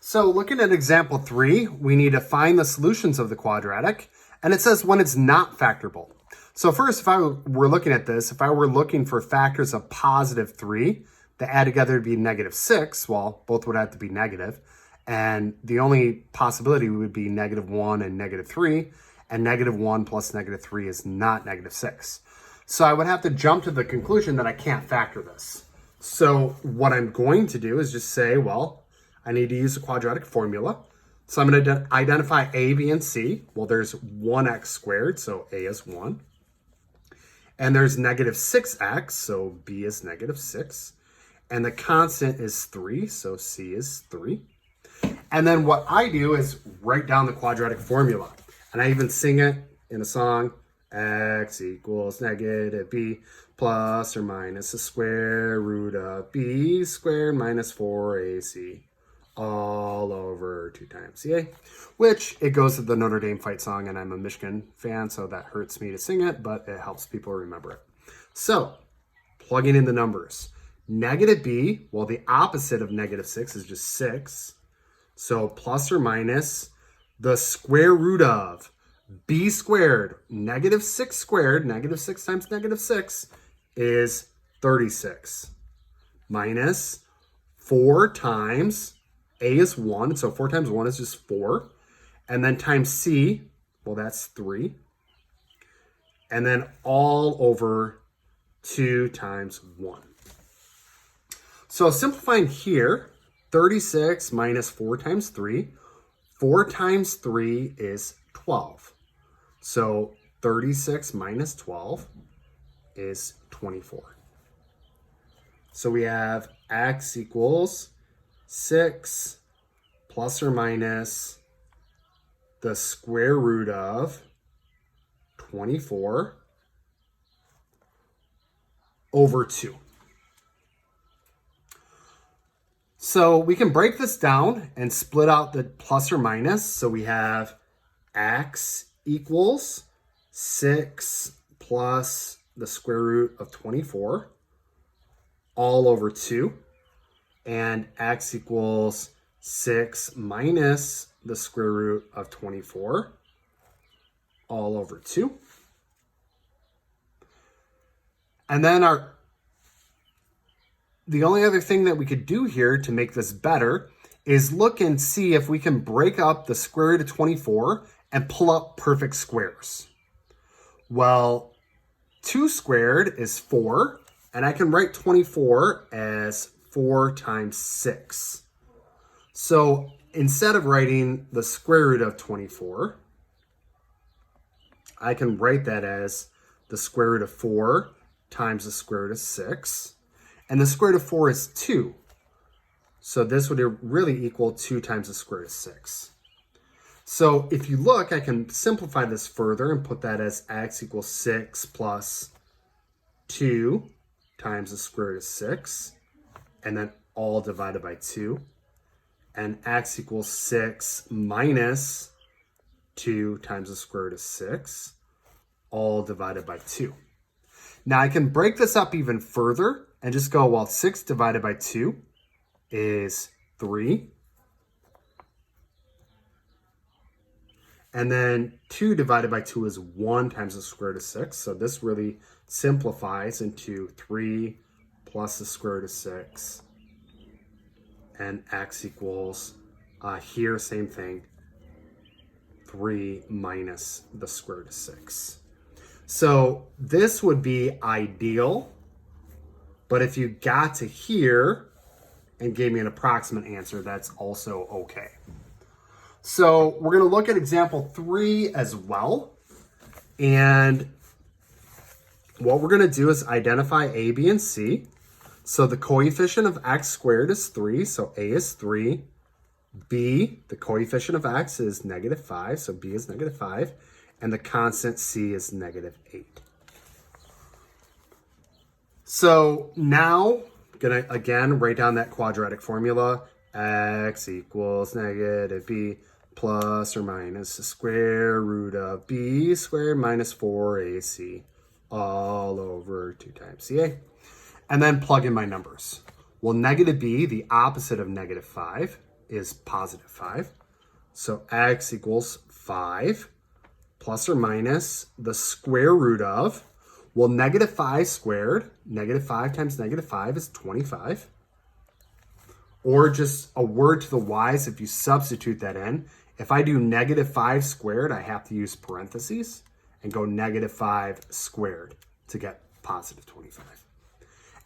So looking at example 3, we need to find the solutions of the quadratic, and it says when it's not factorable. So first, if I were looking at this, if I were looking for factors of positive 3 that add together to be negative 6, well, both would have to be negative, and the only possibility would be negative 1 and negative 3, and negative 1 plus negative 3 is not negative 6. So I would have to jump to the conclusion that I can't factor this. So what I'm going to do is just say, well, I need to use a quadratic formula. So I'm going to identify a, b, and c. Well, there's 1x squared, so a is 1. And there's negative 6x, so b is negative 6. And the constant is 3, so c is 3. And then what I do is write down the quadratic formula. And I even sing it in a song. X equals negative b plus or minus the square root of b squared minus 4ac. All over 2 times CA, which it goes to the Notre Dame fight song, and I'm a Michigan fan, so that hurts me to sing it, but it helps people remember it. So, plugging in the numbers. Negative b, well, the opposite of negative 6 is just 6. So, plus or minus the square root of b squared, negative 6 squared, negative 6 times negative 6 is 36. Minus 4 times a is 1, so 4 times 1 is just 4. And then times c, well, that's 3. And then all over 2 times 1. So simplifying here, 36 minus 4 times 3. 4 times 3 is 12. So 36 minus 12 is 24. So we have x equals 6 plus or minus the square root of 24 over 2. So we can break this down and split out the plus or minus. So we have x equals 6 plus the square root of 24 all over 2. And x equals 6 minus the square root of 24 all over 2. And then the only other thing that we could do here to make this better is look and see if we can break up the square root of 24 and pull up perfect squares. Well, 2 squared is 4, and I can write 24 as 4 times 6. So instead of writing the square root of 24, I can write that as the square root of 4 times the square root of 6. And the square root of 4 is 2. So this would really equal 2 times the square root of 6. So if you look, I can simplify this further and put that as x equals 6 plus 2 times the square root of 6. And then all divided by 2. And x equals 6 minus 2 times the square root of 6, all divided by 2. Now I can break this up even further and just go, well, 6 divided by 2 is 3. And then 2 divided by 2 is 1 times the square root of 6. So this really simplifies into 3 plus the square root of 6. And x equals, here, same thing, 3 minus the square root of 6. So this would be ideal, but if you got to here and gave me an approximate answer, that's also okay. So we're going to look at example 3 as well. And what we're going to do is identify a, b, and c. So the coefficient of x squared is 3, so a is 3. B, the coefficient of x is negative 5, so b is negative 5. And the constant c is negative 8. So now, I'm going to again write down that quadratic formula. X equals negative b plus or minus the square root of b squared minus 4ac all over 2 times ca. And then plug in my numbers. Well, negative b, the opposite of negative 5, is positive 5. So x equals 5 plus or minus the square root of, well, negative 5 squared, negative 5 times negative 5 is 25. Or just a word to the wise, if you substitute that in, if I do negative 5 squared, I have to use parentheses and go negative 5 squared to get positive 25.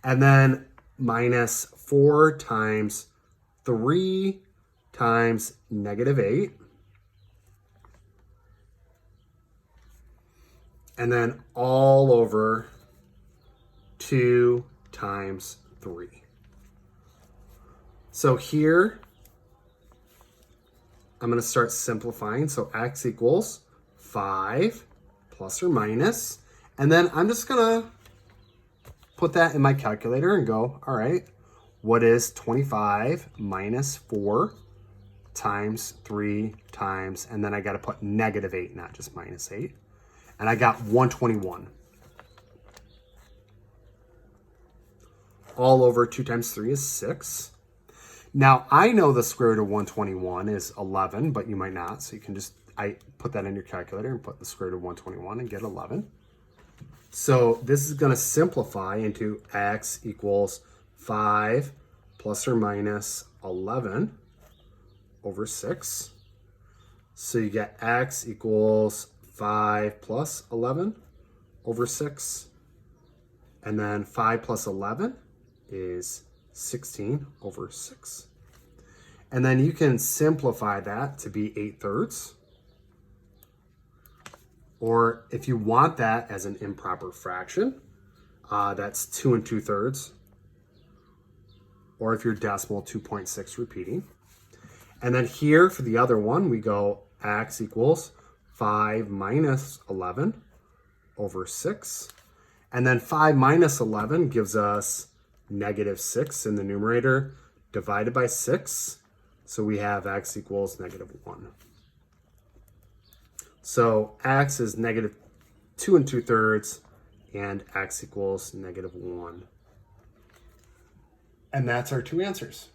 And then minus 4 times 3 times negative 8. And then all over 2 times 3. So here, I'm going to start simplifying. So x equals 5 plus or minus. And then I'm just going to put that in my calculator and go, all right, what is 25 minus 4 times 3 times, and then I got to put negative 8, not just minus 8. And I got 121. All over 2 times 3 is 6. Now, I know the square root of 121 is 11, but you might not. So you can just, I put that in your calculator and put the square root of 121 and get 11. So this is going to simplify into x equals 5 plus or minus 11 over 6. So you get x equals 5 plus 11 over 6. And then 5 plus 11 is 16 over 6. And then you can simplify that to be 8/3. Or if you want that as an improper fraction, that's 2 2/3. Or if you're decimal, 2.6 repeating. And then here for the other one, we go x equals 5 minus 11 over 6. And then 5 minus 11 gives us negative 6 in the numerator divided by 6. So we have x equals negative 1. So x is negative 2 2/3 and x equals negative 1. And that's our two answers.